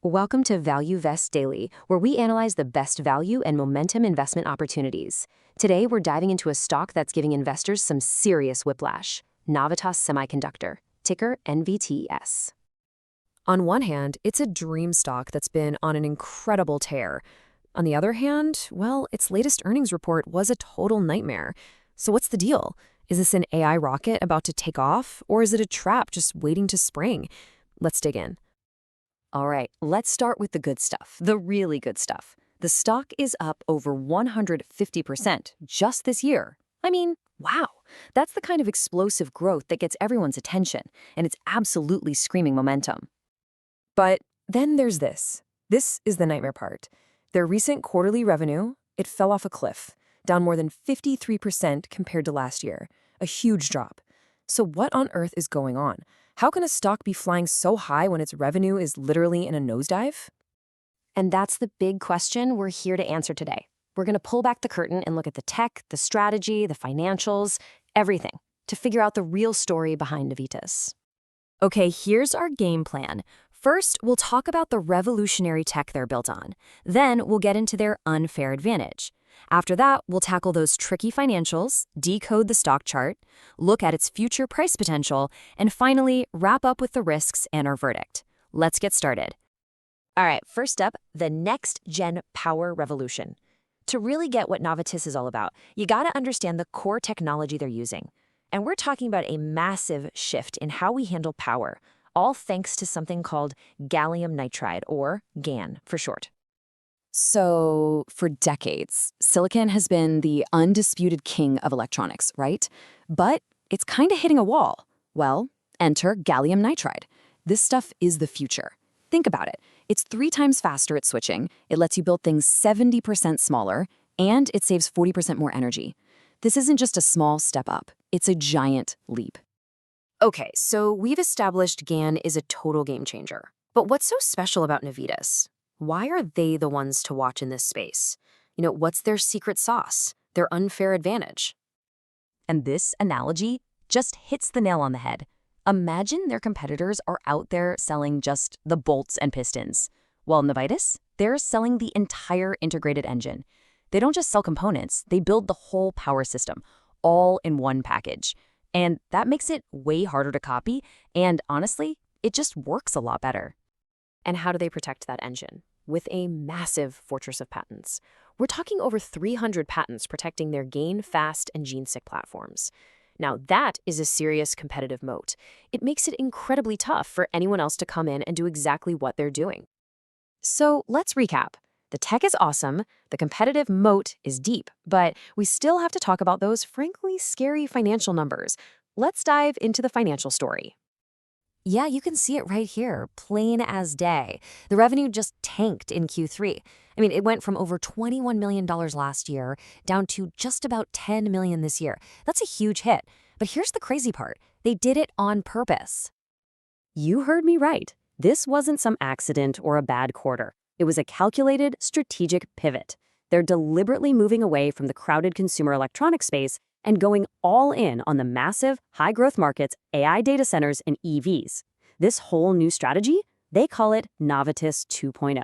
Welcome to Value Vest Daily, where we analyze the best value and momentum investment opportunities. Today, we're diving into a stock that's giving investors some serious whiplash: Navitas Semiconductor, ticker NVTS. On one hand, it's a dream stock that's been on an incredible tear. On the other hand, well, its latest earnings report was a total nightmare. So what's the deal? Is this an AI rocket about to take off, or is it a trap just waiting to spring? Let's dig in. All right, let's start with the good stuff, the really good stuff. The stock is up over 150% just this year. I mean, wow, that's the kind of explosive growth that gets everyone's attention, and it's absolutely screaming momentum. But then there's this. This is the nightmare part. Their recent quarterly revenue, it fell off a cliff, down more than 53% compared to last year. A huge drop. So what on earth is going on? How can a stock be flying so high when its revenue is literally in a nosedive? And that's the big question we're here to answer today. We're going to pull back the curtain and look at the tech, the strategy, the financials, everything, to figure out the real story behind Navitas. Okay, here's our game plan. First, we'll talk about the revolutionary tech they're built on. Then we'll get into their unfair advantage. After that, we'll tackle those tricky financials, decode the stock chart, look at its future price potential, and finally, wrap up with the risks and our verdict. Let's get started. All right, first up, the next-gen power revolution. To really get what Navitas is all about, you got to understand the core technology they're using. And we're talking about a massive shift in how we handle power, all thanks to something called gallium nitride, or GaN for short. So, for decades, silicon has been the undisputed king of electronics, right? But it's kind of hitting a wall. Well, enter gallium nitride. This stuff is the future. Think about it. It's 3 times faster at switching, it lets you build things 70% smaller, and it saves 40% more energy. This isn't just a small step up, it's a giant leap. Okay, so we've established GaN is a total game changer. But what's so special about Navitas? Why are they the ones to watch in this space? What's their secret sauce, their unfair advantage? And this analogy just hits the nail on the head. Imagine their competitors are out there selling just the bolts and pistons, while Navitas, they're selling the entire integrated engine. They don't just sell components, they build the whole power system, all in one package. And that makes it way harder to copy, and honestly, it just works a lot better. And how do they protect that engine? With a massive fortress of patents. We're talking over 300 patents protecting their GaNFast and GeneSiC platforms. Now, that is a serious competitive moat. It makes it incredibly tough for anyone else to come in and do exactly what they're doing. So let's recap. The tech is awesome, the competitive moat is deep, but we still have to talk about those frankly scary financial numbers. Let's dive into the financial story. Yeah, you can see it right here, plain as day. The revenue just tanked in Q3. It went from over $21 million last year down to just about $10 million this year. That's a huge hit. But here's the crazy part. They did it on purpose. You heard me right. This wasn't some accident or a bad quarter. It was a calculated, strategic pivot. They're deliberately moving away from the crowded consumer electronics space and going all in on the massive, high-growth markets, AI data centers, and EVs. This whole new strategy, they call it Navitas 2.0.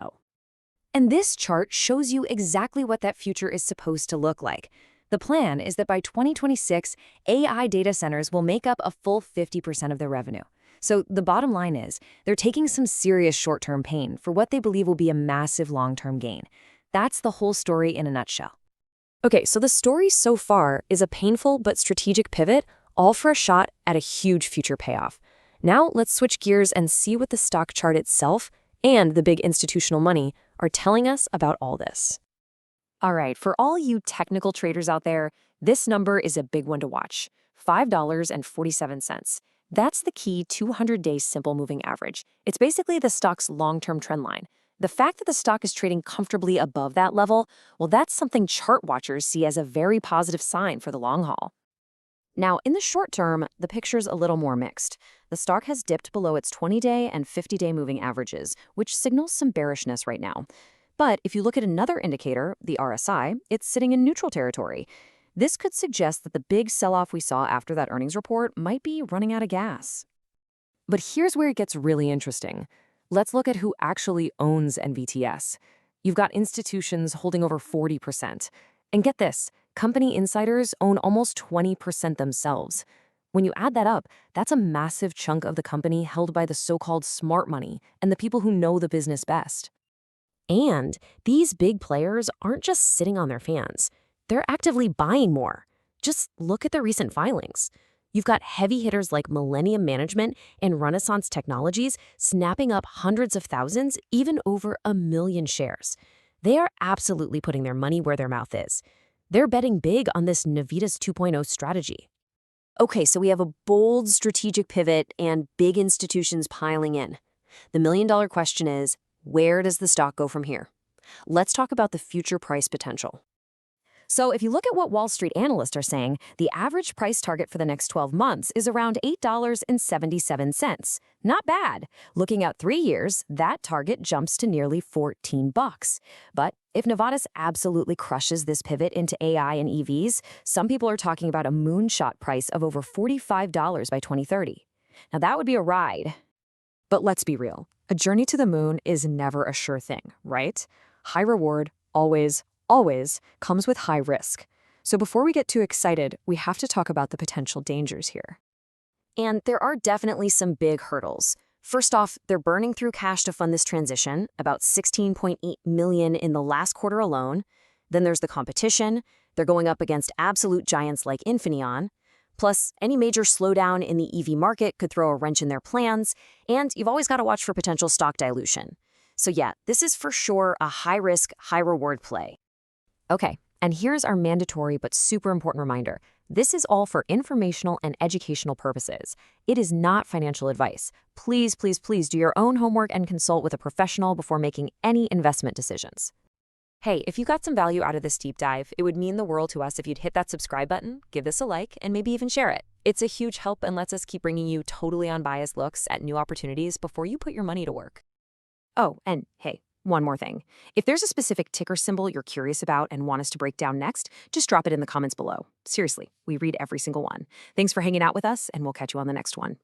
And this chart shows you exactly what that future is supposed to look like. The plan is that by 2026, AI data centers will make up a full 50% of their revenue. So the bottom line is, they're taking some serious short-term pain for what they believe will be a massive long-term gain. That's the whole story in a nutshell. Okay, so the story so far is a painful but strategic pivot, all for a shot at a huge future payoff. Now let's switch gears and see what the stock chart itself and the big institutional money are telling us about all this. All right, for all you technical traders out there, this number is a big one to watch: $5.47. That's the key 200-day simple moving average. It's basically the stock's long-term trend line. The fact that the stock is trading comfortably above that level, well, that's something chart watchers see as a very positive sign for the long haul. Now, in the short term, the picture's a little more mixed. The stock has dipped below its 20-day and 50-day moving averages, which signals some bearishness right now. But if you look at another indicator, the RSI, it's sitting in neutral territory. This could suggest that the big sell-off we saw after that earnings report might be running out of gas. But here's where it gets really interesting. Let's look at who actually owns NVTS. You've got institutions holding over 40%. And get this, company insiders own almost 20% themselves. When you add that up, that's a massive chunk of the company held by the so-called smart money and the people who know the business best. And these big players aren't just sitting on their fans. They're actively buying more. Just look at the recent filings. You've got heavy hitters like Millennium Management and Renaissance Technologies snapping up hundreds of thousands, even over 1 million shares. They are absolutely putting their money where their mouth is. They're betting big on this Navitas 2.0 strategy. Okay, so we have a bold strategic pivot and big institutions piling in. The million-dollar question is, where does the stock go from here? Let's talk about the future price potential. So if you look at what Wall Street analysts are saying, the average price target for the next 12 months is around $8.77. Not bad. Looking out 3 years, that target jumps to nearly $14. But if Navitas absolutely crushes this pivot into AI and EVs, some people are talking about a moonshot price of over $45 by 2030. Now that would be a ride. But let's be real. A journey to the moon is never a sure thing, right? High reward, always comes with high risk. So before we get too excited, we have to talk about the potential dangers here. And there are definitely some big hurdles. First off, they're burning through cash to fund this transition, about $16.8 million in the last quarter alone. Then there's the competition. They're going up against absolute giants like Infineon. Plus, any major slowdown in the EV market could throw a wrench in their plans, and you've always got to watch for potential stock dilution. So yeah, this is for sure a high-risk, high-reward play. Okay, and here's our mandatory but super important reminder. This is all for informational and educational purposes. It is not financial advice. Please do your own homework and consult with a professional before making any investment decisions. Hey, if you got some value out of this deep dive, it would mean the world to us if you'd hit that subscribe button, give this a like, and maybe even share it. It's a huge help and lets us keep bringing you totally unbiased looks at new opportunities before you put your money to work. Oh, and hey, one more thing. If there's a specific ticker symbol you're curious about and want us to break down next, just drop it in the comments below. Seriously, we read every single one. Thanks for hanging out with us, and we'll catch you on the next one.